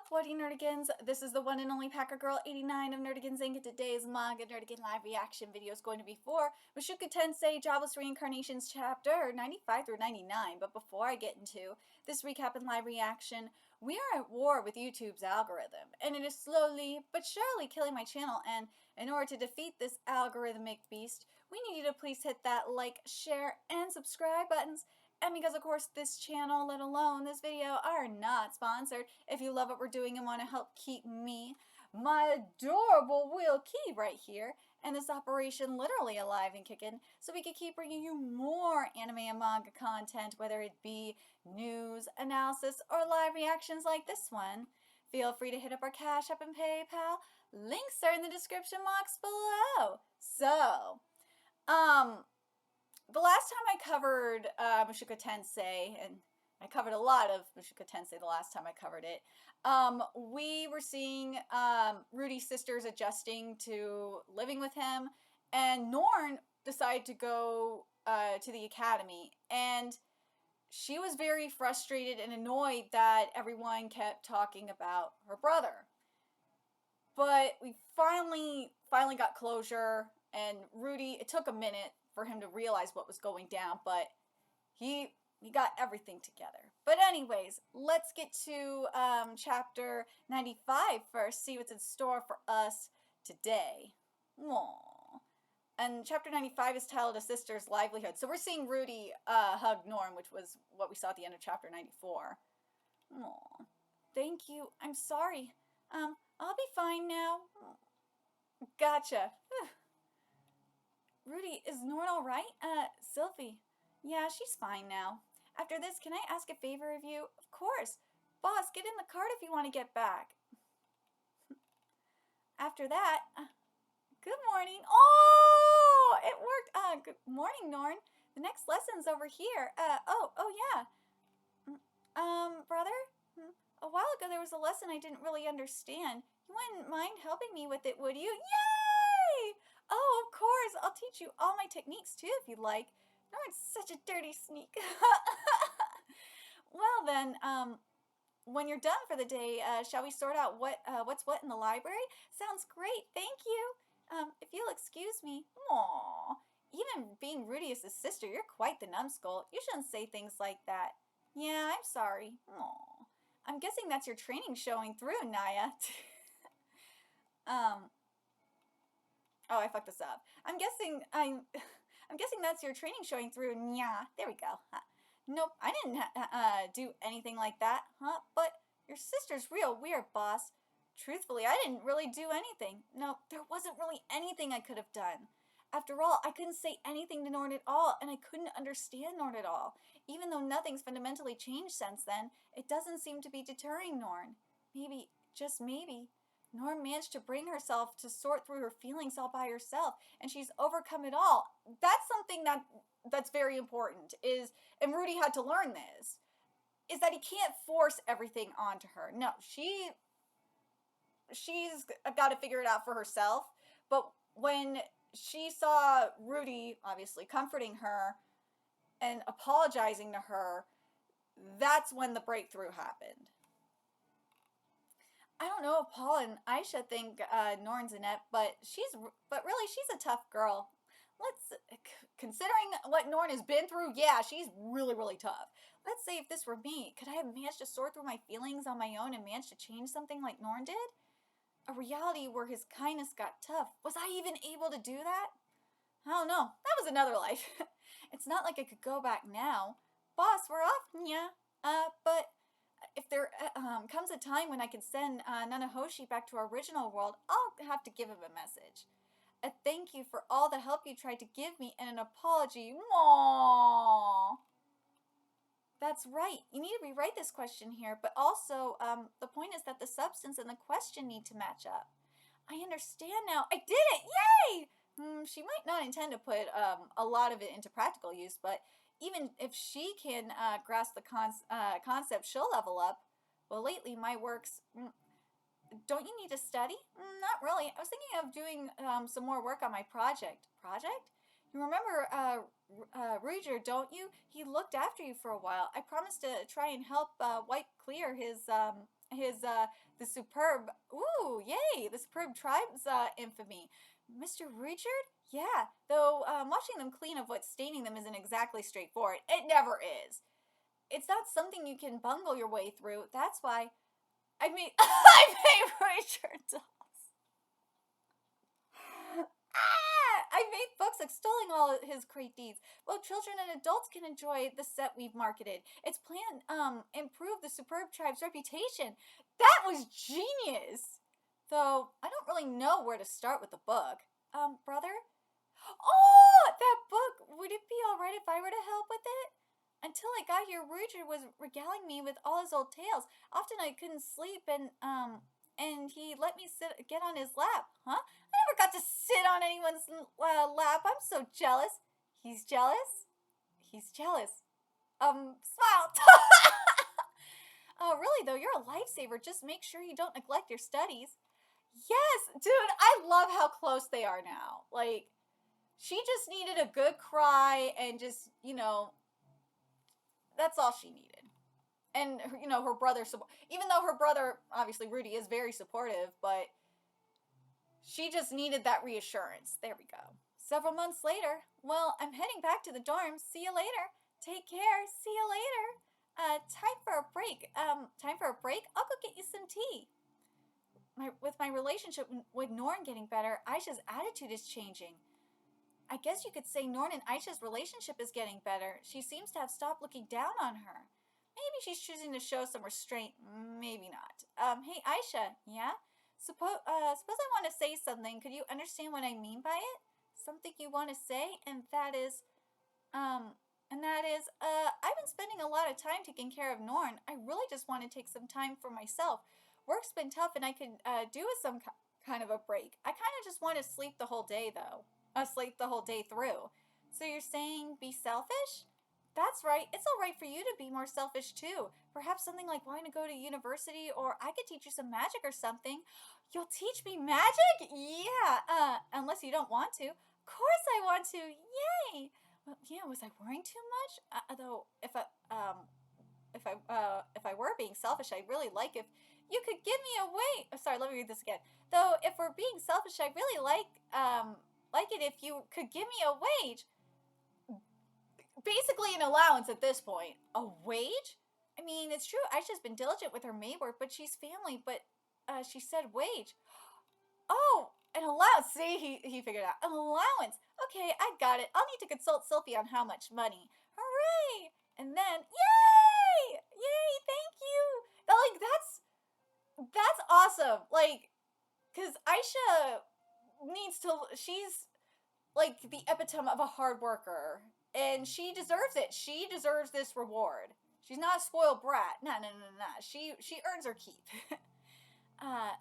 up, Woody Nerdigans? This is the one and only Packer Girl 89 of Nerdigans Inc. Today's Manga Nerdigan live reaction video is going to be for Mushoku Tensei Jobless Reincarnations chapter 95 through 99. But before I get into this recap and live reaction, we are at war with YouTube's algorithm, and it is slowly but surely killing my channel. And in order to defeat this algorithmic beast, we need you to please hit that like, share, and subscribe buttons. And because, of course, this channel, let alone this video, are not sponsored, if you love what we're doing and want to help keep me, my adorable Will Key right here, and this operation literally alive and kicking, so we can keep bringing you more anime and manga content, whether it be news, analysis, or live reactions like this one, feel free to hit up our Cash App and PayPal. Links are in the description box below. So, the last time I covered Mushoku Tensei, and I covered a lot of Mushoku Tensei the last time I covered it, we were seeing Rudy's sisters adjusting to living with him, and Norn decided to go to the academy, and she was very frustrated and annoyed that everyone kept talking about her brother. But we finally got closure, and Rudy, it took a minute for him to realize what was going down, but he got everything together. But anyways, let's get to chapter 95 first, see what's in store for us today. Aww. And chapter 95 is titled A Sister's Livelihood. So we're seeing Rudy hug Norm, which was what we saw at the end of chapter 94. Aww. Thank you. I'm sorry. I'll be fine now. Gotcha. Rudy, is Norn alright? Sylvie. Yeah, she's fine now. After this, can I ask a favor of you? Of course. Boss, get in the cart if you want to get back. After that, good morning. Oh, it worked. Good morning, Norn. The next lesson's over here. Oh yeah. Brother? A while ago there was a lesson I didn't really understand. You wouldn't mind helping me with it, would you? Yay! Oh, of course. I'll teach you all my techniques, too, if you'd like. Norn's such a dirty sneak. Well, then, when you're done for the day, shall we sort out what's what in the library? Sounds great. Thank you. If you'll excuse me. Aww. Even being Rudy is his sister, you're quite the numbskull. You shouldn't say things like that. Yeah, I'm sorry. Aww. I'm guessing that's your training showing through, Naya. Oh, I fucked this up. I'm guessing that's your training showing through. Yeah, there we go. Nope, I didn't do anything like that, huh? But your sister's real weird, boss. Truthfully, I didn't really do anything. No, there wasn't really anything I could have done. After all, I couldn't say anything to Norn at all, and I couldn't understand Norn at all. Even though nothing's fundamentally changed since then, it doesn't seem to be deterring Norn. Maybe, just maybe, Norn managed to bring herself to sort through her feelings all by herself, and she's overcome it all. That's something that's very important, and Rudy had to learn this, is that he can't force everything onto her. No, she's got to figure it out for herself. But when she saw Rudy, obviously, comforting her and apologizing to her, that's when the breakthrough happened. I don't know if Paul and Aisha think Norn's inept, but really she's a tough girl. Considering what Norn has been through, yeah, she's really tough. Let's say if this were me, could I have managed to sort through my feelings on my own and managed to change something like Norn did? A reality where his kindness got tough. Was I even able to do that? I don't know. That was another life. It's not like I could go back now. Boss, we're off? Yeah. But if there comes a time when I can send Nanahoshi back to our original world, I'll have to give him a message. A thank you for all the help you tried to give me and an apology. Aww. That's right. You need to rewrite this question here, but also the point is that the substance and the question need to match up. I understand now. I did it! Yay! She might not intend to put a lot of it into practical use, but even if she can grasp the concept, she'll level up. Well, lately my works... Don't you need to study? Not really. I was thinking of doing some more work on my project. Project? You remember Ruger, don't you? He looked after you for a while. I promised to try and help wipe clear the superb, ooh, yay, the superb tribe's infamy. Mr. Richard? Yeah, though washing them clean of what's staining them isn't exactly straightforward. It never is. It's not something you can bungle your way through. That's why I made I made Richard. I made books extolling all his great deeds. Both children and adults can enjoy the set we've marketed. Its plan improve the superb tribe's reputation. That was genius. Though I don't really know where to start with the book. Brother? Oh, that book. Would it be alright if I were to help with it? Until I got here, Roger was regaling me with all his old tales. Often I couldn't sleep, and he let me get on his lap. Huh? I never got to sit on anyone's lap. I'm so jealous. He's jealous? He's jealous. Smile. Oh, really, though, you're a lifesaver. Just make sure you don't neglect your studies. Yes, dude, I love how close they are now. Like, she just needed a good cry and just, that's all she needed. And, her brother, even though her brother, obviously Rudy, is very supportive, but she just needed that reassurance. There we go. Several months later, well, I'm heading back to the dorms. See you later. Take care. See you later. Time for a break. Time for a break? I'll go get you some tea. With my relationship with Norn getting better, Aisha's attitude is changing. I guess you could say Norn and Aisha's relationship is getting better. She seems to have stopped looking down on her. Maybe she's choosing to show some restraint. Maybe not. Hey, Aisha, yeah? Suppose I want to say something. Could you understand what I mean by it? Something you want to say, I've been spending a lot of time taking care of Norn. I really just want to take some time for myself. Work's been tough, and I could do with some kind of a break. I kind of just want to sleep the whole day, though. Sleep the whole day through. So you're saying be selfish? That's right. It's all right for you to be more selfish too. Perhaps something like wanting to go to university, or I could teach you some magic or something. You'll teach me magic? Yeah. Unless you don't want to. Of course I want to. Yay. Well, yeah. Was I worrying too much? Though, if I were being selfish, I'd really like if you could give me a wage. Oh, sorry, let me read this again. Though, if we're being selfish, I'd really like it if you could give me a wage. Basically an allowance at this point. A wage? I mean, it's true, Aisha's been diligent with her maid work, but she's family, but she said wage. Oh, an allowance. See, he figured out. An allowance. Okay, I got it. I'll need to consult Sylphie on how much money. Hooray! And then, yay! Yay, thank you! That's awesome. Like, because Aisha she's like the epitome of a hard worker, and she deserves it. She deserves this reward. She's not a spoiled brat. No, no, no, no. She earns her keep. uh,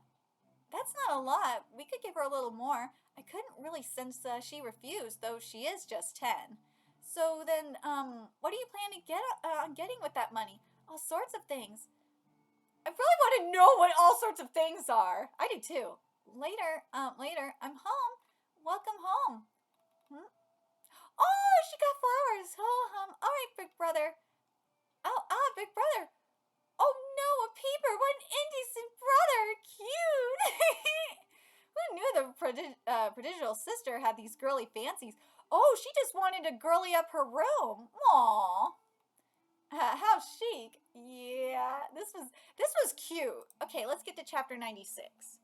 that's not a lot. We could give her a little more. I couldn't really sense she refused, though she is just 10. So then, what do you plan to get on getting with that money? All sorts of things. I really want to know what all sorts of things are. I do too. Later, I'm home. Welcome home. Hmm? Oh, she got flowers. Oh, all right, big brother. Oh, big brother. Oh no, a peeper. What an indecent brother. Cute. Who knew the prodigal sister had these girly fancies? Oh, she just wanted to girly up her room. Aww. How chic. Yeah, this was cute. Okay, let's get to chapter 96.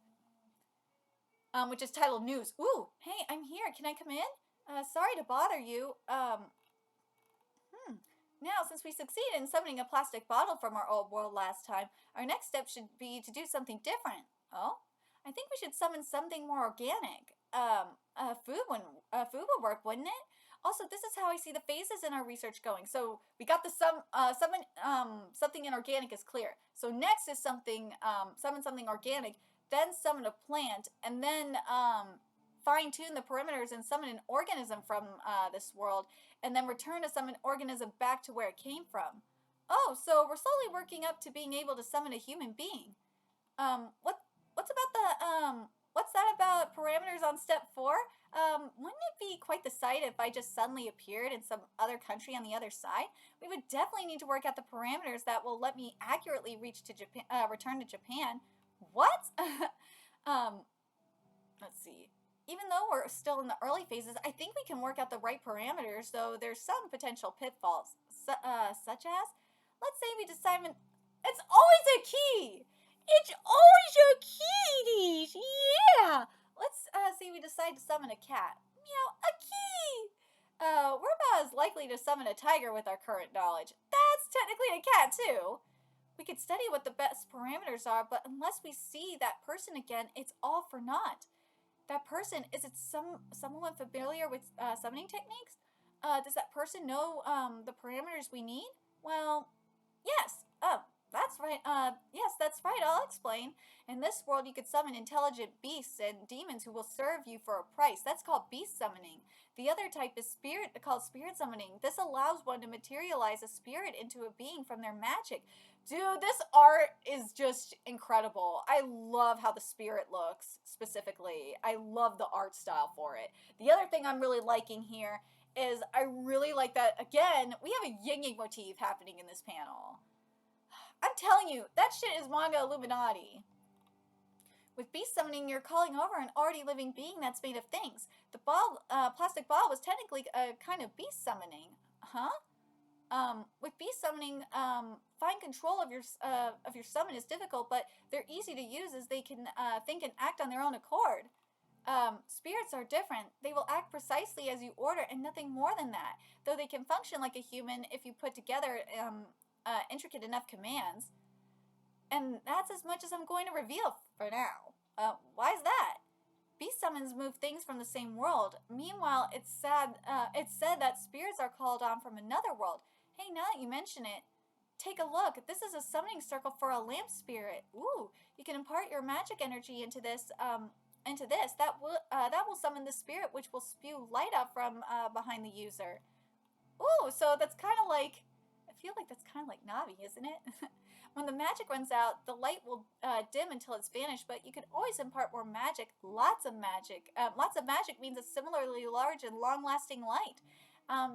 Which is titled News. Ooh, hey, I'm here. Can I come in? Sorry to bother you. Now, since we succeeded in summoning a plastic bottle from our old world last time, our next step should be to do something different. Oh? I think we should summon something more organic. Food would work, wouldn't it? Also, this is how I see the phases in our research going. So we got the summon something inorganic is clear. So next is summon something organic, then summon a plant, and then fine tune the perimeters and summon an organism from this world, and then return to summon organism back to where it came from. Oh, so we're slowly working up to being able to summon a human being. What's about the what's that about parameters on step 4? Wouldn't it be quite the sight if I just suddenly appeared in some other country on the other side? We would definitely need to work out the parameters that will let me accurately reach to Japan, return to Japan. What? um, let's see. Even though we're still in the early phases, I think we can work out the right parameters, though there's some potential pitfalls, such as, let's say we decide, it's always a key! It's always a key, yeah! Let's say we decide to summon a cat. Meow, a key! We're about as likely to summon a tiger with our current knowledge. That's technically a cat, too. We could study what the best parameters are, but unless we see that person again, it's all for naught. That person, is it someone familiar with summoning techniques? Does that person know the parameters we need? Well, yes. Oh, that's right. Yes, that's right. I'll explain. In this world, you could summon intelligent beasts and demons who will serve you for a price. That's called beast summoning. The other type is called spirit summoning. This allows one to materialize a spirit into a being from their magic. Dude, this art is just incredible. I love how the spirit looks, specifically. I love the art style for it. The other thing I'm really liking here is I really like that, again, we have a yin-yang motif happening in this panel. I'm telling you, that shit is manga Illuminati. With beast summoning, you're calling over an already living being that's made of things. The plastic ball was technically a kind of beast summoning. Huh? With beast summoning, fine control of your summon is difficult, but they're easy to use as they can think and act on their own accord. Spirits are different. They will act precisely as you order and nothing more than that, though they can function like a human if you put together intricate enough commands. And that's as much as I'm going to reveal for now. Why is that? Beast summons move things from the same world. Meanwhile, it's said that spirits are called on from another world. Hey, now that you mention it, take a look. This is a summoning circle for a lamp spirit. Ooh, you can impart your magic energy into this. That will summon the spirit, which will spew light out from behind the user. Ooh, so that's kind of like, I feel like that's kind of like Navi, isn't it? When the magic runs out, the light will dim until it's vanished, but you can always impart more magic. Lots of magic. Lots of magic means a similarly large and long-lasting light.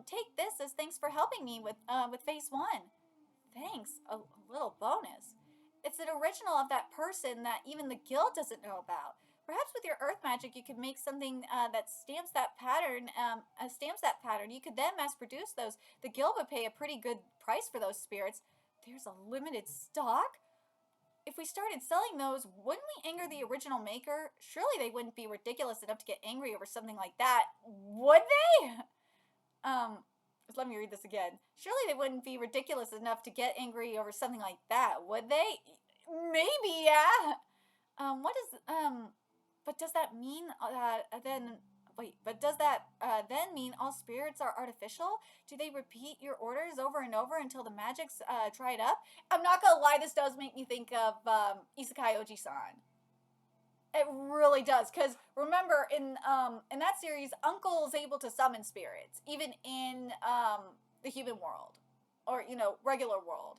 Take this as thanks for helping me with phase 1. Thanks. A little bonus. It's an original of that person that even the guild doesn't know about. Perhaps with your earth magic, you could make something that stamps that pattern. You could then mass produce those. The guild would pay a pretty good price for those spirits. There's a limited stock? If we started selling those, wouldn't we anger the original maker? Surely they wouldn't be ridiculous enough to get angry over something like that, would they? Let me read this again. Surely they wouldn't be ridiculous enough to get angry over something like that, would they? Maybe, yeah. But does that mean does that then mean all spirits are artificial? Do they repeat your orders over and over until the magic's dried up? I'm not gonna lie, this does make me think of Isekai Oji-san. It really does, because remember in that series, Uncle's able to summon spirits, even in the human world, or regular world.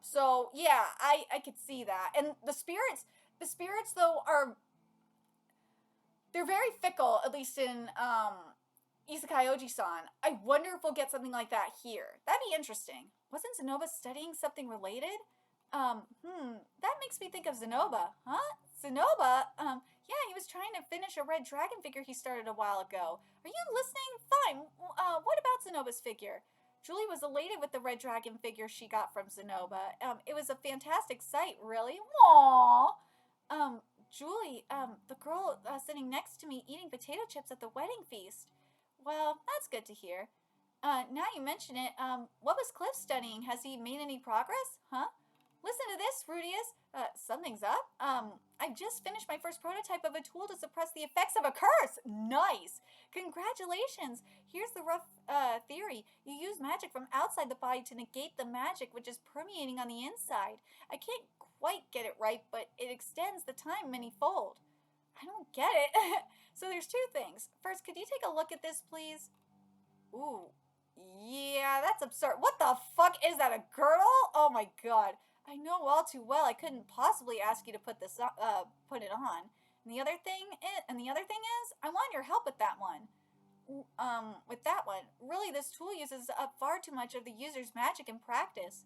So yeah, I could see that, and the spirits though they're very fickle, at least in Isekai Oji-san. I wonder if we'll get something like that here. That'd be interesting. Wasn't Zenoba studying something related? That makes me think of Zenoba. Huh? Zenoba? Yeah, he was trying to finish a red dragon figure he started a while ago. Are you listening? Fine. What about Zenoba's figure? Julie was elated with the red dragon figure she got from Zenoba. It was a fantastic sight, really. Aww. Julie, the girl sitting next to me eating potato chips at the wedding feast. Well, that's good to hear. Now you mention it, what was Cliff studying? Has he made any progress? Huh? Listen to this, Rudius. Something's up. I've just finished my first prototype of a tool to suppress the effects of a curse. Nice. Congratulations. Here's the rough theory. You use magic from outside the body to negate the magic which is permeating on the inside. I can't quite get it right, but it extends the time many-fold. I don't get it. So there's two things. First, could you take a look at this, please? Ooh. Yeah, that's absurd. What the fuck? Is that a girdle? Oh my god. I know all too well I couldn't possibly ask you to put it on. And the other thing is, I want your help with that one. With that one, really, this tool uses up far too much of the user's magic in practice.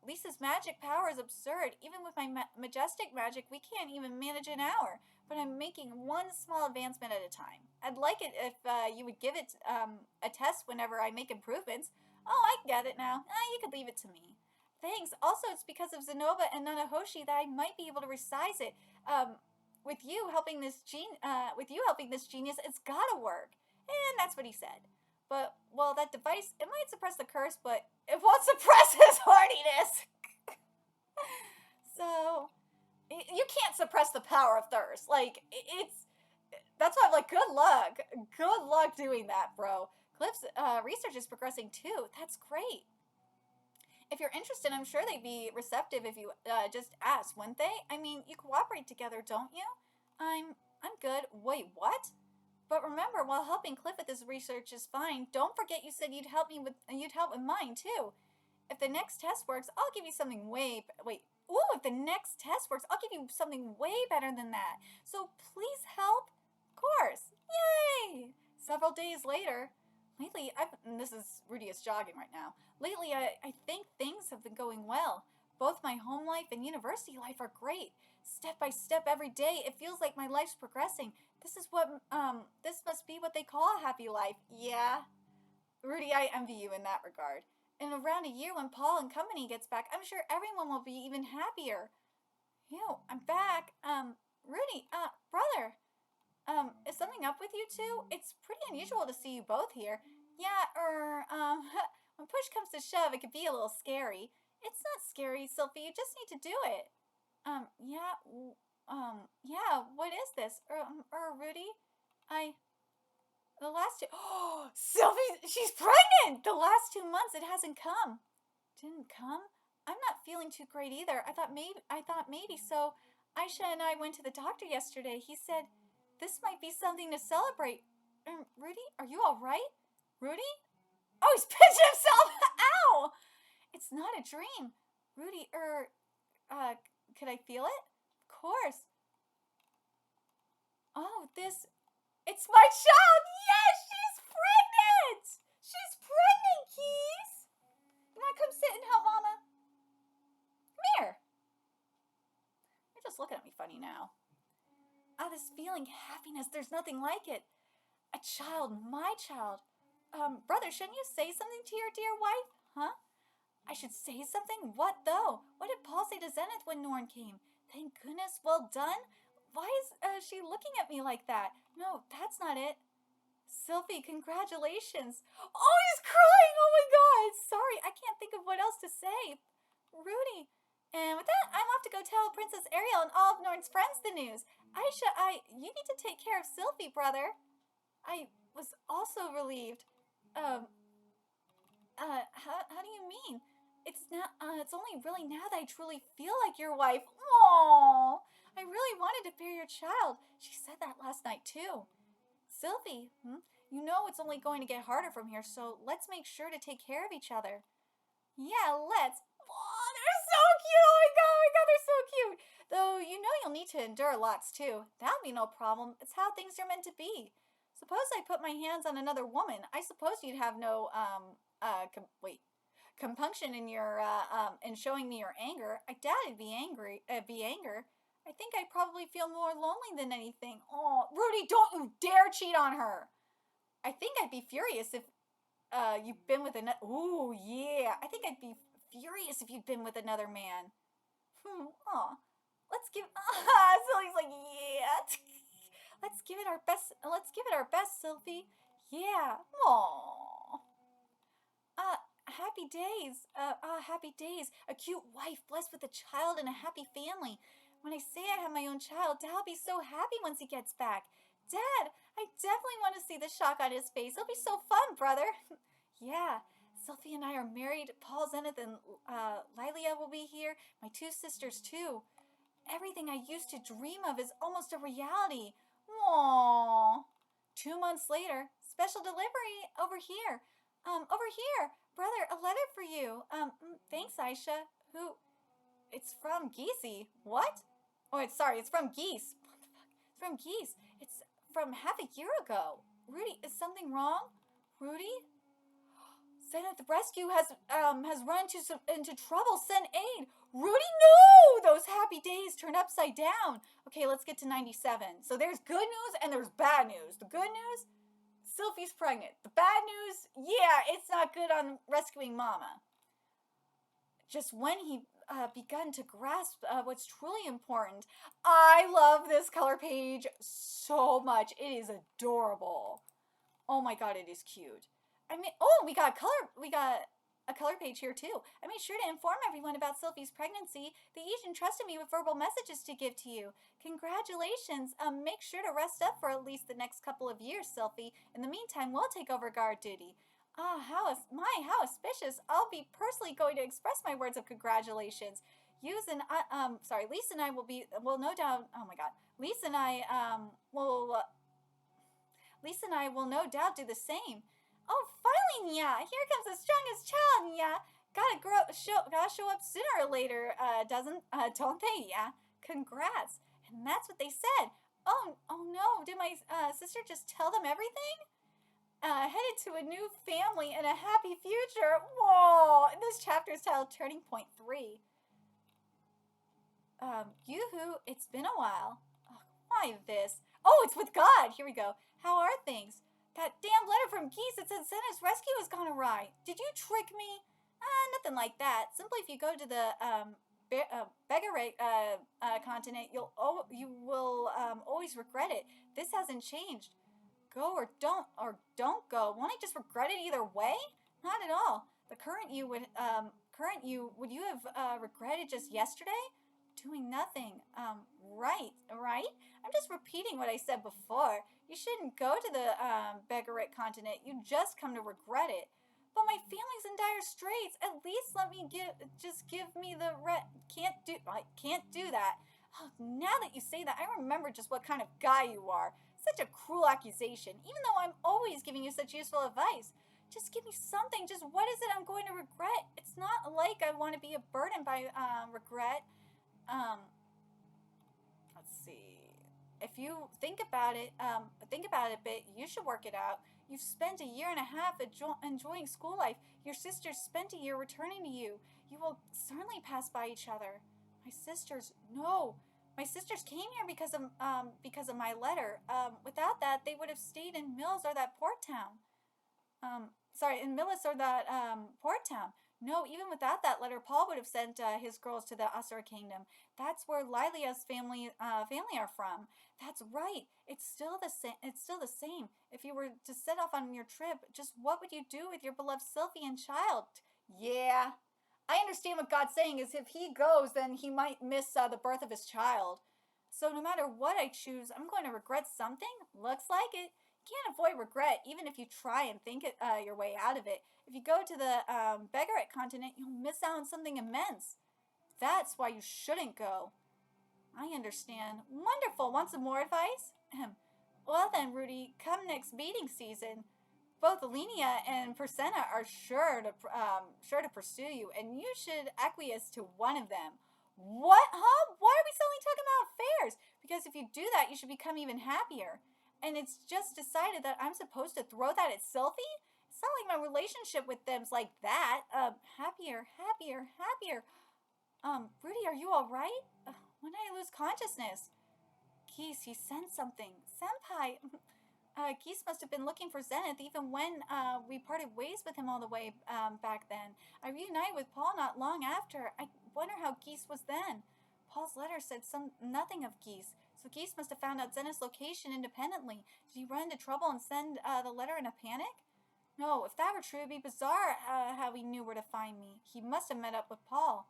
Lisa's magic power is absurd. Even with my majestic magic, we can't even manage an hour. But I'm making one small advancement at a time. I'd like it if you would give it a test whenever I make improvements. Oh, I get it now. You could leave it to me. Thanks. Also, it's because of Zenoba and Nanahoshi that I might be able to resize it. With you helping this genius, it's gotta work. And that's what he said. But, well, that device, it might suppress the curse, but it won't suppress his horniness. So, you can't suppress the power of thirst. Like, that's why I'm like, good luck. Good luck doing that, bro. Cliff's research is progressing too. That's great. If you're interested, I'm sure they'd be receptive if you just ask, wouldn't they? I mean, you cooperate together, don't you? I'm good. Wait, what? But remember, while helping Cliff with his research is fine, don't forget you said you'd help with mine too. If the next test works, I'll give you something if the next test works, I'll give you something way better than that. So please help. Of course. Yay! Several days later, this is Rudy is jogging right now. Lately, I think things have been going well. Both my home life and university life are great. Step by step every day, it feels like my life's progressing. This must be what they call a happy life. Yeah. Rudy, I envy you in that regard. In around a year when Paul and company gets back, I'm sure everyone will be even happier. I'm back. Rudy, brother. Is something up with you two? It's pretty unusual to see you both here. Yeah, when push comes to shove, it can be a little scary. It's not scary, Sylvie, you just need to do it. Yeah, what is this? Rudy? The last two, oh, Sylvie, she's pregnant! The last 2 months it hasn't come. Didn't come? I'm not feeling too great either. I thought maybe, so Aisha and I went to the doctor yesterday. He said, this might be something to celebrate. Rudy, are you alright? Rudy? Oh, he's pinching himself! Ow! It's not a dream. Rudy, could I feel it? Of course. Oh, it's my child! Yes, she's pregnant! She's pregnant, Keys! You wanna come sit and help Mama? Come here. You're just looking at me funny now. This feeling, happiness, there's nothing like it. A child, my child. Brother, shouldn't you say something to your dear wife? Huh? I should say something? What though? What did Paul say to Zenith when Norn came? Thank goodness, well done? Why is she looking at me like that? No, that's not it. Sylvie, congratulations. Oh, he's crying! Oh my god! Sorry, I can't think of what else to say. Rudy. And with that, I'm off to go tell Princess Ariel and all of Norn's friends the news. Aisha, you need to take care of Sylvie, brother. I was also relieved. How do you mean? It's only really now that I truly feel like your wife. Aww. I really wanted to bear your child. She said that last night, too. Sylvie, you know it's only going to get harder from here, so let's make sure to take care of each other. Yeah, let's. Oh, they're so cute. Oh my god, they're so cute. Though you know you'll need to endure lots, too. That'll be no problem. It's how things are meant to be. Suppose I put my hands on another woman. I suppose you'd have no, compunction in your, in showing me your anger. I doubt it'd be anger. I think I'd probably feel more lonely than anything. Oh, Rudy, don't you dare cheat on her. I think I'd be furious if, you've been with another. Ooh, yeah. I think I'd be furious if you'd been with another man. Aw. Let's give. Sylvie's like, yeah. Let's give it our best, Sylvie. Yeah. Aww. Happy days. Happy days. A cute wife blessed with a child and a happy family. When I say I have my own child, Dad'll be so happy once he gets back. Dad, I definitely want to see the shock on his face. It'll be so fun, brother. Yeah. Sylvie and I are married. Paul, Zenith, and Lilia will be here. My 2 sisters, too. Everything I used to dream of is almost a reality. Aww. 2 months later, special delivery over here. Over here. Brother, a letter for you. Thanks, Aisha. It's from Geesey. What? Oh, it's from Geese. from Geese. It's from half a year ago. Rudy, is something wrong? Rudy? Zenith Rescue has run into trouble. Send aid. Rudy, no! Those happy days turned upside down. Okay, let's get to 97. So there's good news and there's bad news. The good news, Sylphie's pregnant. The bad news, yeah, it's not good on rescuing Mama. Just when he begun to grasp what's truly important. I love this color page so much. It is adorable. Oh my god, it is cute. I mean, oh, we got a color page here too. I made sure to inform everyone about Sylvie's pregnancy. The agent trusted me with verbal messages to give to you. Congratulations. Make sure to rest up for at least the next couple of years, Sylvie. In the meantime, we'll take over guard duty. Ah, how auspicious. I'll be personally going to express my words of congratulations. Lisa and I will no doubt, oh my god. Lisa and I will no doubt do the same. Oh, finally, Nya! Here comes the strongest child, Nya! Gotta show up sooner or later, don't they, Nya? Congrats. And that's what they said. Oh no, did my sister just tell them everything? Headed to a new family and a happy future. Whoa! This chapter is titled Turning Point 3. Yoo-hoo, it's been a while. Oh, why this? Oh, it's with God! Here we go. How are things? That damn letter from Geese that said Senna's rescue has gone awry. Did you trick me? Nothing like that. Simply if you go to the BEGARITT continent, you will always regret it. This hasn't changed. Go or don't go. Won't I just regret it either way? Not at all. The current you would you have regretted just yesterday? Doing nothing. Right. I'm just repeating what I said before. You shouldn't go to the BEGARITT continent. You just come to regret it. But my family's in dire straits. At least let me give me the I can't do that. Oh, now that you say that, I remember just what kind of guy you are. Such a cruel accusation, even though I'm always giving you such useful advice. Just give me something. Just what is it I'm going to regret? It's not like I want to be a burden by regret. Let's see. If you think about it a bit, you should work it out. You've spent a year and a half enjoying school life. Your sisters spent a year returning to you. You will certainly pass by each other. My sisters came here because of my letter. Without that, they would have stayed in Mills or that port town. In Millis or that port town. No, even without that letter, Paul would have sent his girls to the Asura Kingdom. That's where Lilia's family are from. That's right. It's still the same. If you were to set off on your trip, just what would you do with your beloved Sylvie and child? Yeah. I understand what God's saying is if he goes, then he might miss the birth of his child. So no matter what I choose, I'm going to regret something? Looks like it. You can't avoid regret, even if you try and think your way out of it. If you go to the BEGARITT continent, you'll miss out on something immense. That's why you shouldn't go. I understand. Wonderful. Want some more advice? Well then, Rudy, come next mating season, both Alenia and Persena are sure to pursue you, and you should acquiesce to one of them. What? Huh? Why are we suddenly talking about affairs? Because if you do that, you should become even happier. And it's just decided that I'm supposed to throw that at Sylvie? It's not like my relationship with them's like that. Happier. Rudy, are you alright? When did I lose consciousness? Geese, he sensed something. Senpai! Geese must have been looking for Zenith even when we parted ways with him all the way back then. I reunited with Paul not long after. I wonder how Geese was then. Paul's letter said nothing of Geese, so Geese must have found out Zenith's location independently. Did he run into trouble and send the letter in a panic? No, if that were true, it'd be bizarre how he knew where to find me. He must have met up with Paul.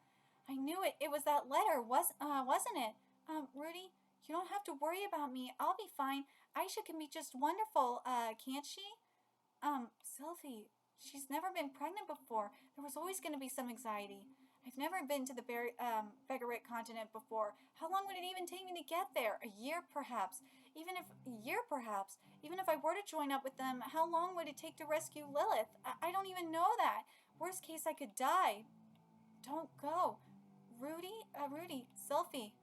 I knew it. It was that letter, wasn't it? Rudy, you don't have to worry about me. I'll be fine. Aisha can be just wonderful, can't she? Sylvie, she's never been pregnant before. There was always going to be some anxiety. I've never been to the BEGARITT continent before. How long would it even take me to get there? A year, perhaps. Even if I were to join up with them, how long would it take to rescue Lilith? I don't even know that. Worst case, I could die. Don't go. Rudy, Sylvie,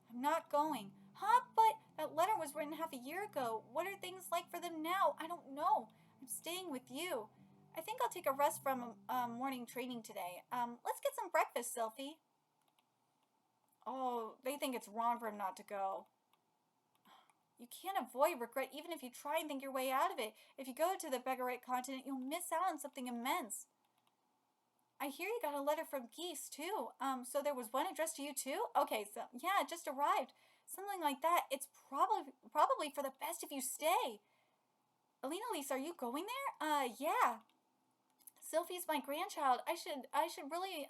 I'm not going. Huh? But That letter was written half a year ago. What are things like for them now? I don't know. I'm staying with you. I think I'll take a rest from morning training today. Let's get some breakfast, Sylphie. Oh, they think it's wrong for him not to go. You can't avoid regret even if you try and think your way out of it. If you go to the BEGARITT continent, you'll miss out on something immense. I hear you got a letter from Geese, too. So there was one addressed to you, too? Okay, so, yeah, it just arrived. Something like that. It's probably for the best if you stay. Alina Lise, are you going there? Yeah. Sylphie's my grandchild. I should really,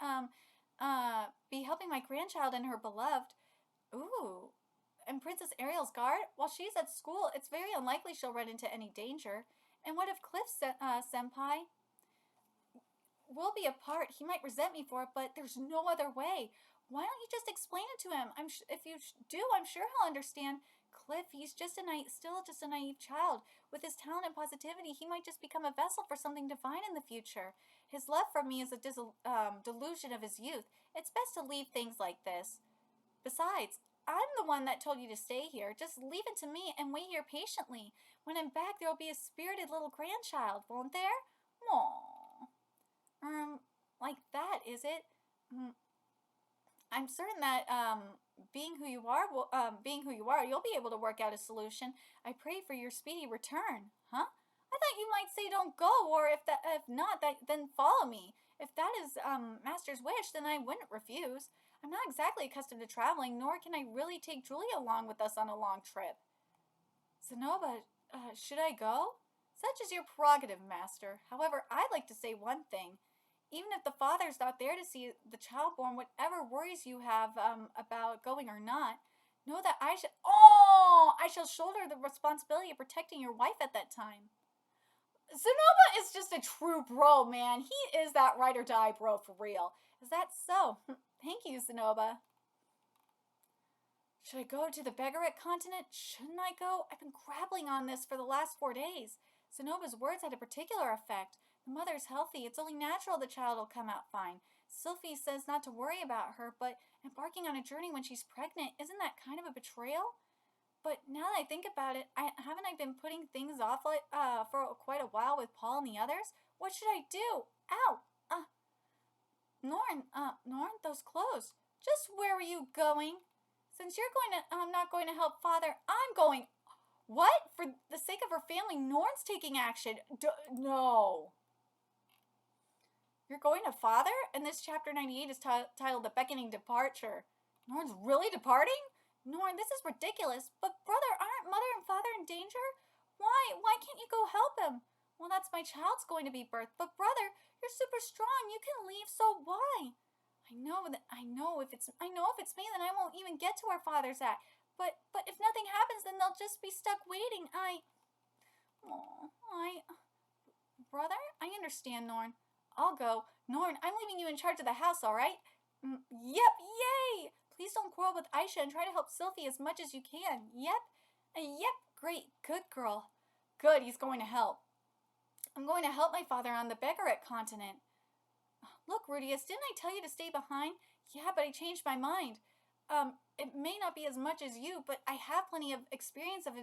be helping my grandchild and her beloved. Ooh. And Princess Ariel's guard? While she's at school, it's very unlikely she'll run into any danger. And what if Cliff, senpai? We'll be apart. He might resent me for it, but there's no other way. Why don't you just explain it to him? If you do, I'm sure he'll understand. Cliff, he's still just a naive child. With his talent and positivity, he might just become a vessel for something divine in the future. His love for me is a delusion of his youth. It's best to leave things like this. Besides, I'm the one that told you to stay here. Just leave it to me and wait here patiently. When I'm back, there'll be a spirited little grandchild, won't there? Aww. Like that, is it? I'm certain that, being who you are, you'll be able to work out a solution. I pray for your speedy return. Huh? I thought you might say don't go, or if not, then follow me. If that is, Master's wish, then I wouldn't refuse. I'm not exactly accustomed to traveling, nor can I really take Julia along with us on a long trip. Zenoba, should I go? Such is your prerogative, Master. However, I'd like to say one thing. Even if the father's not there to see the child born, whatever worries you have about going or not, know that I shall shoulder the responsibility of protecting your wife at that time. Zenoba is just a true bro, man. He is that ride or die bro for real. Is that so? Thank you, Zenoba. Should I go to the BEGARITT continent? Shouldn't I go? I've been grappling on this for the last 4 days. Zenoba's words had a particular effect. The mother's healthy. It's only natural the child will come out fine. Sylphie says not to worry about her, but embarking on a journey when she's pregnant, isn't that kind of a betrayal? But now that I think about it, haven't I been putting things off for quite a while with Paul and the others? What should I do? Ow! Norn, those clothes. Just where were you going? Since you're not going to help Father, I'm going. What? For the sake of her family, Norn's taking action. No. You're going to Father? And this chapter 98 is titled The Beckoning Departure. Norn's really departing? Norn, this is ridiculous. But brother, aren't Mother and Father in danger? Why can't you go help him? Well, that's my child's going to be birthed. But brother, you're super strong. You can leave, so why? I know if it's me, then I won't even get to where Father's at. But if nothing happens, then they'll just be stuck waiting. Brother, I understand, Norn. I'll go. Norn, I'm leaving you in charge of the house, all right? Yep, yay! Please don't quarrel with Aisha and try to help Sylphie as much as you can. Yep, great, good girl. Good, he's going to help. I'm going to help my father on the BEGARITT continent. Look, Rudius, didn't I tell you to stay behind? Yeah, but I changed my mind. It may not be as much as you, but I have plenty of experience of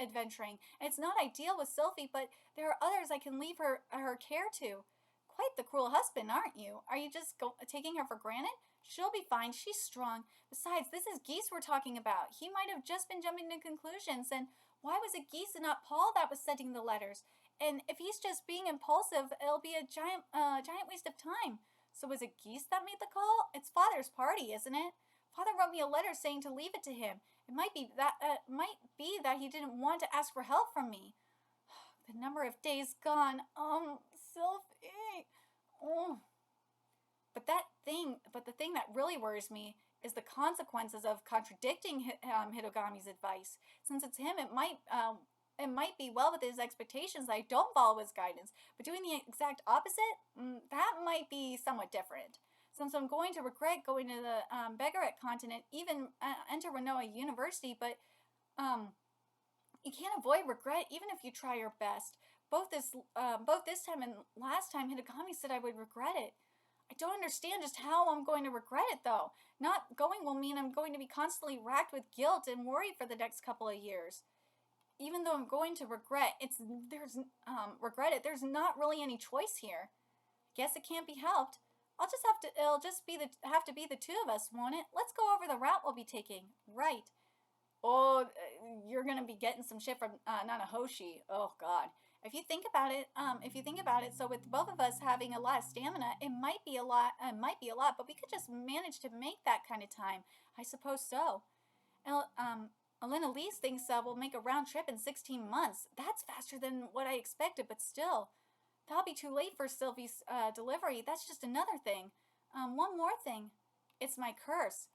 adventuring. And it's not ideal with Sylphie, but there are others I can leave her care to. Quite the cruel husband, aren't you? Are you just taking her for granted? She'll be fine. She's strong. Besides, this is Geese we're talking about. He might have just been jumping to conclusions. And why was it Geese and not Paul that was sending the letters? And if he's just being impulsive, it'll be a giant waste of time. So was it Geese that made the call? It's Father's party, isn't it? Father wrote me a letter saying to leave it to him. It might be that he didn't want to ask for help from me. The number of days gone. Sylphie. Oh. But the thing that really worries me is the consequences of contradicting Hitogami's advice. Since it's him, it might be well within his expectations that I don't follow his guidance, but doing the exact opposite, that might be somewhat different. Since I'm going to regret going to the BEGARITT continent, even enter Renoa University, but you can't avoid regret even if you try your best. Both this time and last time, Hitogami said I would regret it. I don't understand just how I'm going to regret it, though. Not going will mean I'm going to be constantly racked with guilt and worry for the next couple of years. Even though I'm going to regret it, there's not really any choice here. Guess it can't be helped. It'll just have to be the two of us, won't it? Let's go over the route we'll be taking. Right. Oh, you're gonna be getting some shit from Nanahoshi. Oh God. If you think about it, so with both of us having a lot of stamina, it might be a lot. But we could just manage to make that kind of time. I suppose so. Elena Lee's thinks we'll make a round trip in 16 months. That's faster than what I expected, but still. That'll be too late for Sylvie's delivery. That's just another thing. One more thing. It's my curse.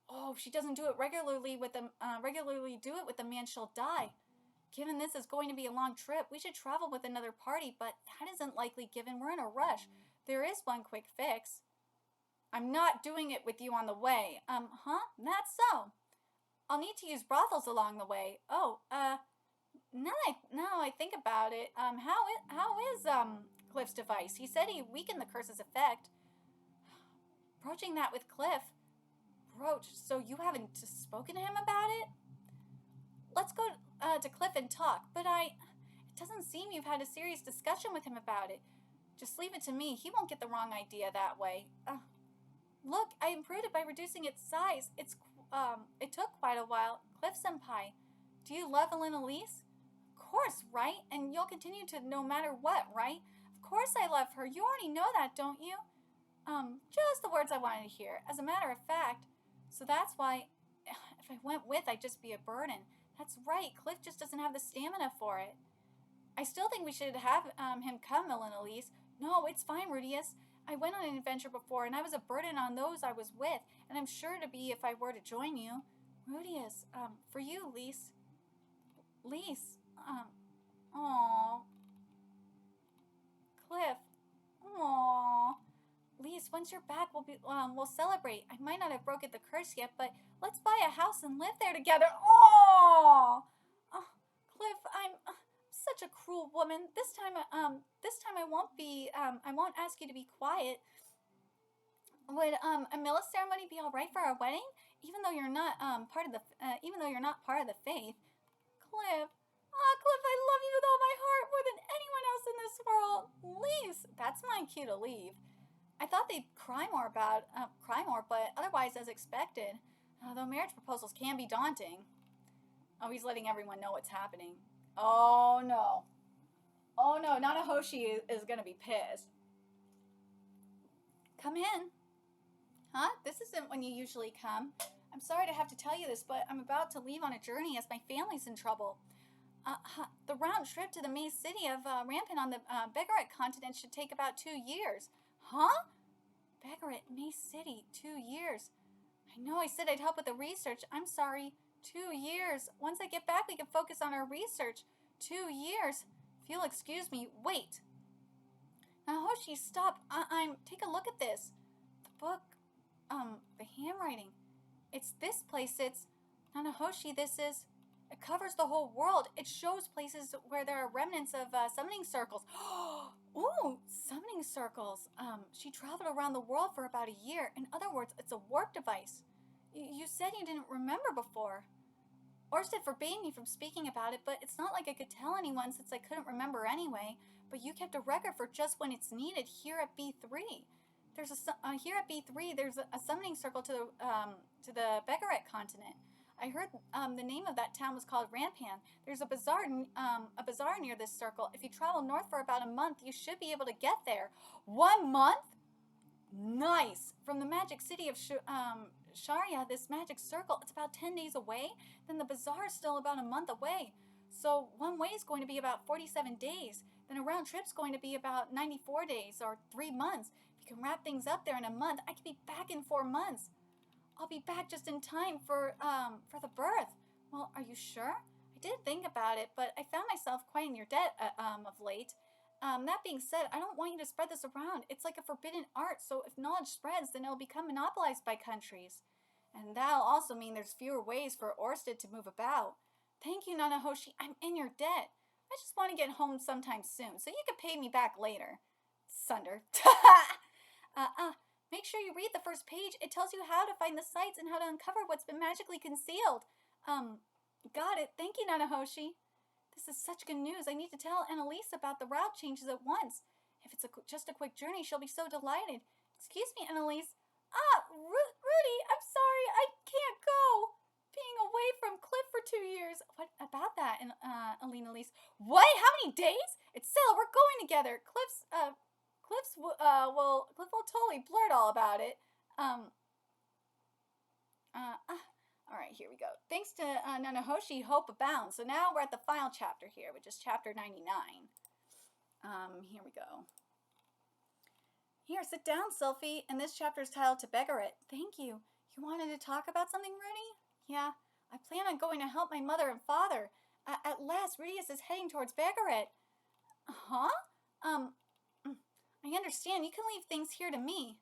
Oh, if she doesn't do it regularly do it with the man, she'll die. Given this is going to be a long trip, we should travel with another party, but that isn't likely given we're in a rush. There is one quick fix. I'm not doing it with you on the way. That's so. I'll need to use brothels along the way. Now I think about it, how is Cliff's device? He said he weakened the curse's effect. Broaching that with Cliff. Broach, so you haven't spoken to him about it? Let's go to Cliff and talk, but it doesn't seem you've had a serious discussion with him about it. Just leave it to me. He won't get the wrong idea that way. Look, I improved it by reducing its size. It took quite a while. Cliff-senpai, do you love Elena Lise? Of course, right? And you'll continue to no matter what, right? Of course I love her. You already know that, don't you? Just the words I wanted to hear. As a matter of fact. So that's why, if I went with, I'd just be a burden. That's right. Cliff just doesn't have the stamina for it. I still think we should have him come, Elena Lise. No, it's fine, Rudius. I went on an adventure before, and I was a burden on those I was with, and I'm sure to be if I were to join you. Rudius, for you, Lise. Lise, aww. Cliff, aww. Lise, once you're back, we'll celebrate. I might not have broken the curse yet, but let's buy a house and live there together. Aww. Cliff, I'm such a cruel woman. This time I won't ask you to be quiet. Would a Millis ceremony be all right for our wedding, even though you're not part of the faith? Cliff, Cliff, I love you with all my heart more than anyone else in this world. Lise, that's my cue to leave. I thought they'd cry more, but otherwise as expected. Though marriage proposals can be daunting. Oh, he's letting everyone know what's happening. Oh no, Nanahoshi is gonna be pissed. Come in. Huh? This isn't when you usually come. I'm sorry to have to tell you this, but I'm about to leave on a journey as my family's in trouble. The round trip to the main city of Rampant on the BEGARITT continent should take about 2 years. Huh? BEGARITT, Maze City, 2 years. I know I said I'd help with the research. I'm sorry. 2 years. Once I get back, we can focus on our research. 2 years. If you'll excuse me, wait. Hoshi, stop. Take a look at this. The book. The handwriting. It's this place. It's Nanahoshi. It covers the whole world. It shows places where there are remnants of summoning circles. Ooh, summoning circles. She traveled around the world for about a year. In other words, it's a warp device. You said you didn't remember before. Orsted forbade me from speaking about it, but it's not like I could tell anyone since I couldn't remember anyway. But you kept a record for just when it's needed here at B3. Here at B3, there's a summoning circle to the BEGARITT continent. I heard the name of that town was called Rampant. There's a bazaar near this circle. If you travel north for about a month, you should be able to get there. 1 month? Nice! From the magic city of Sharia, this magic circle, it's about 10 days away. Then the bazaar is still about a month away. So one way is going to be about 47 days. Then a round trip's going to be about 94 days or 3 months. If you can wrap things up there in a month, I could be back in 4 months. I'll be back just in time for the birth. Well, are you sure? I did think about it, but I found myself quite in your debt of late. That being said, I don't want you to spread this around. It's like a forbidden art, so if knowledge spreads, then it'll become monopolized by countries. And that'll also mean there's fewer ways for Orsted to move about. Thank you, Nanahoshi. I'm in your debt. I just want to get home sometime soon, so you can pay me back later. Sunder. Make sure you read the first page. It tells you how to find the sites and how to uncover what's been magically concealed. Got it. Thank you, Nanahoshi. This is such good news. I need to tell Annalise about the route changes at once. If it's just a quick journey, she'll be so delighted. Excuse me, Annalise. Rudy, I'm sorry. I can't go. Being away from Cliff for 2 years. What about that, Alina Elise? What? How many days? It's Sil. We're going together. Cliff will totally blurt all about it. Alright, here we go. Thanks to Nanahoshi, hope abounds. So now we're at the final chapter here, which is chapter 99. Here we go. Here, sit down, Sylphie. And this chapter is titled To BEGARITT. Thank you. You wanted to talk about something, Rudy? Yeah, I plan on going to help my mother and father. At last, Rudius is heading towards BEGARITT. Huh? I understand. You can leave things here to me.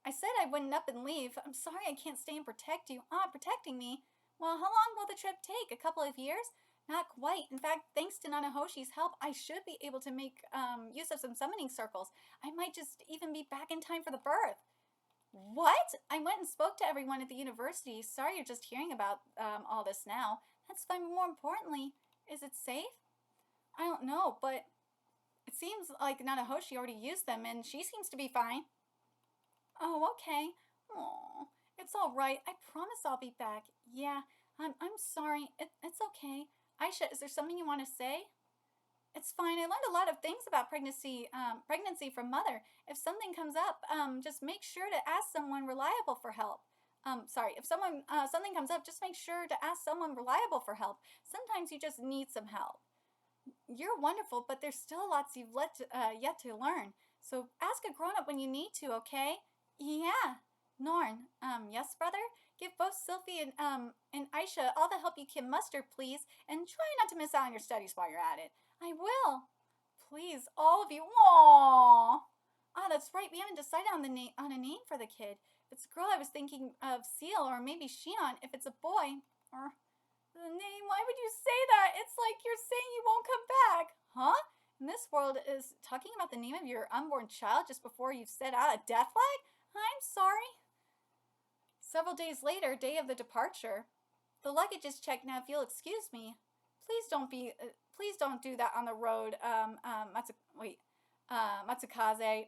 I said I wouldn't up and leave. I'm sorry I can't stay and protect you. Protecting me? Well, how long will the trip take? A couple of years? Not quite. In fact, thanks to Nanahoshi's help, I should be able to make use of some summoning circles. I might just even be back in time for the birth. What? I went and spoke to everyone at the university. Sorry you're just hearing about all this now. That's fine, but more importantly, is it safe? I don't know, but it seems like Nanahoshi already used them, and she seems to be fine. Oh, okay. Aw, it's all right. I promise I'll be back. Yeah, I'm sorry. It's okay. Aisha, is there something you want to say? It's fine. I learned a lot of things about pregnancy from Mother. If something comes up, just make sure to ask someone reliable for help. If something comes up, just make sure to ask someone reliable for help. Sometimes you just need some help. You're wonderful, but there's still lots you've yet to learn. So ask a grown-up when you need to, okay? Yeah. Norn, yes, brother? Give both Sylphie and Aisha all the help you can muster, please, and try not to miss out on your studies while you're at it. I will. Please, all of you. Aww. That's right. We haven't decided on a name for the kid. If it's a girl, I was thinking of Seal or maybe Shion. If it's a boy, or the name. Why would you say that? It's like you're saying you won't come back. Huh? And this world is talking about the name of your unborn child just before you've set out a death flag? I'm sorry. Several days later, day of the departure. The luggage is checked now. If you'll excuse me, please don't do that on the road. Matsukaze,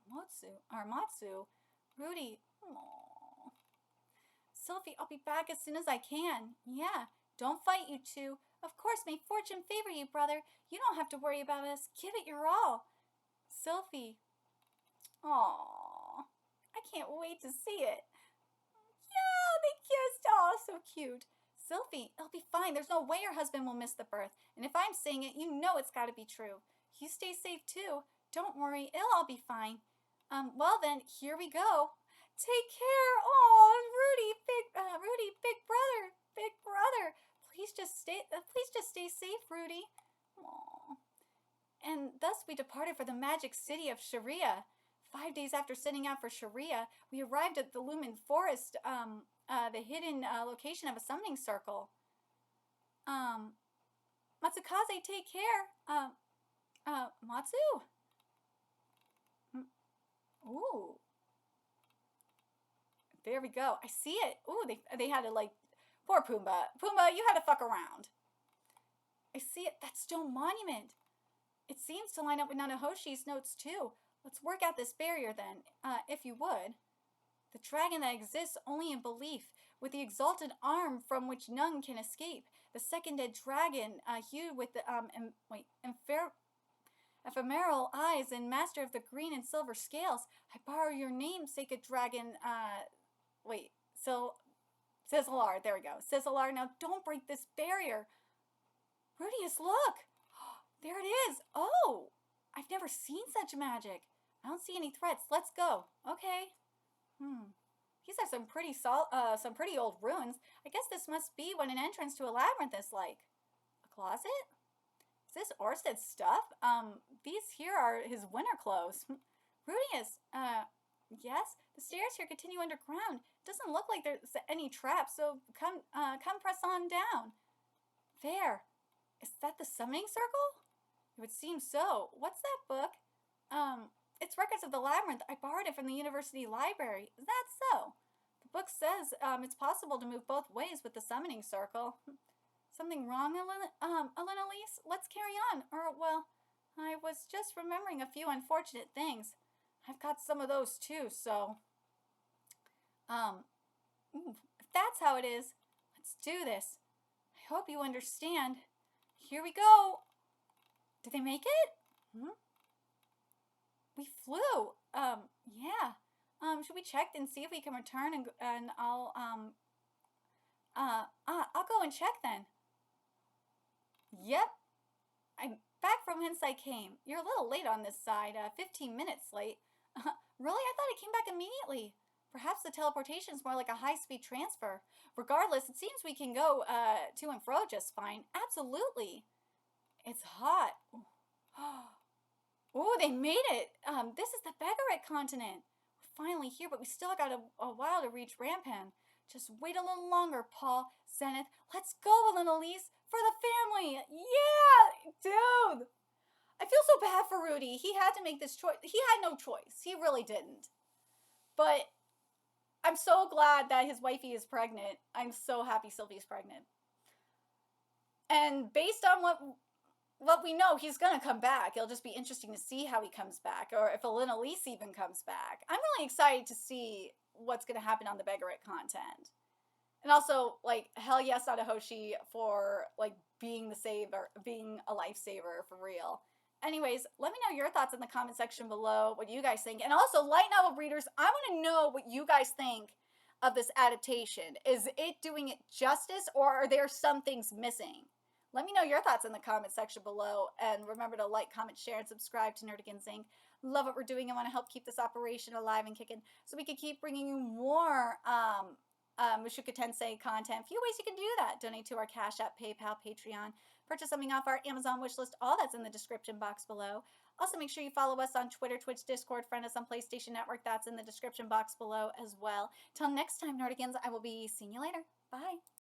Matsu, Rudy. Aww. Sylphie, I'll be back as soon as I can. Yeah, don't fight, you two. Of course, may fortune favor you, brother. You don't have to worry about us. Give it your all. Sylphie. Aww. I can't wait to see it. Yeah, they kissed. Oh, so cute. Sylphie, it'll be fine. There's no way your husband will miss the birth. And if I'm saying it, you know it's got to be true. You stay safe, too. Don't worry. It'll all be fine. Well then, here we go. Take care. Oh, Rudy, big brother. Please just stay safe, Rudy. Aww. And thus we departed for the magic city of Sharia. 5 days after setting out for Sharia, we arrived at the Lumen Forest, the hidden location of a summoning circle. Matsukaze, take care. Matsu? Ooh. There we go. I see it. Ooh, they had to poor Pumbaa. Pumbaa, you had to fuck around. I see it. That stone monument. It seems to line up with Nanahoshi's notes too. Let's work out this barrier then, if you would. The dragon that exists only in belief, with the exalted arm from which none can escape. The second dead dragon, hued with the ephemeral eyes and master of the green and silver scales. I borrow your name, sacred dragon. Sizzlar. There we go. Sizzlar. Now don't break this barrier. Rudius, look. There it is. Oh, I've never seen such magic. I don't see any threats. Let's go. Okay. These are some pretty old ruins. I guess this must be what an entrance to a labyrinth is like. A closet? Is this Orsted's stuff? These here are his winter clothes. Rudius, yes? The stairs here continue underground. It doesn't look like there's any trap, so come press on down. There. Is that the summoning circle? It would seem so. What's that book? it's records of the labyrinth. I borrowed it from the university library. Is that so? The book says it's possible to move both ways with the summoning circle. Something wrong, Elise? Let's carry on. Or, well, I was just remembering a few unfortunate things. I've got some of those too, so... if that's how it is, let's do this. I hope you understand. Here we go. Did they make it? We flew. Yeah. Should we check and see if we can return and I'll go and check then. Yep. I'm back from whence I came. You're a little late on this side, 15 minutes late. Really? I thought I came back immediately. Perhaps the teleportation is more like a high-speed transfer. Regardless, it seems we can go to and fro just fine. Absolutely. It's hot. Oh, they made it. This is the BEGARITT continent. We're finally here, but we still got a while to reach Rampan. Just wait a little longer, Paul. Zenith, let's go, Elise, for the family. Yeah, dude. I feel so bad for Rudy. He had to make this choice. He had no choice. He really didn't. But I'm so glad that his wifey is pregnant. I'm so happy Sylvie's pregnant. And based on what we know, he's going to come back. It'll just be interesting to see how he comes back, or if Elise even comes back. I'm really excited to see what's going to happen on the BEGARITT content. And also, like, hell yes, Adahoshi for, like, being the saver, being a lifesaver for real. Anyways, let me know your thoughts in the comment section below, what you guys think. And also, light novel readers, I want to know what you guys think of this adaptation. Is it doing it justice, or are there some things missing? Let me know your thoughts in the comment section below. And remember to like, comment, share, and subscribe to Nerdigans Inc. Love what we're doing and want to help keep this operation alive and kicking so we can keep bringing you more Mushoku Tensei content. A few ways you can do that. Donate to our Cash App, PayPal, Patreon. Purchase something off our Amazon wishlist. All that's in the description box below. Also, make sure you follow us on Twitter, Twitch, Discord, friend us on PlayStation Network. That's in the description box below as well. Till next time, Nerdigans, I will be seeing you later. Bye.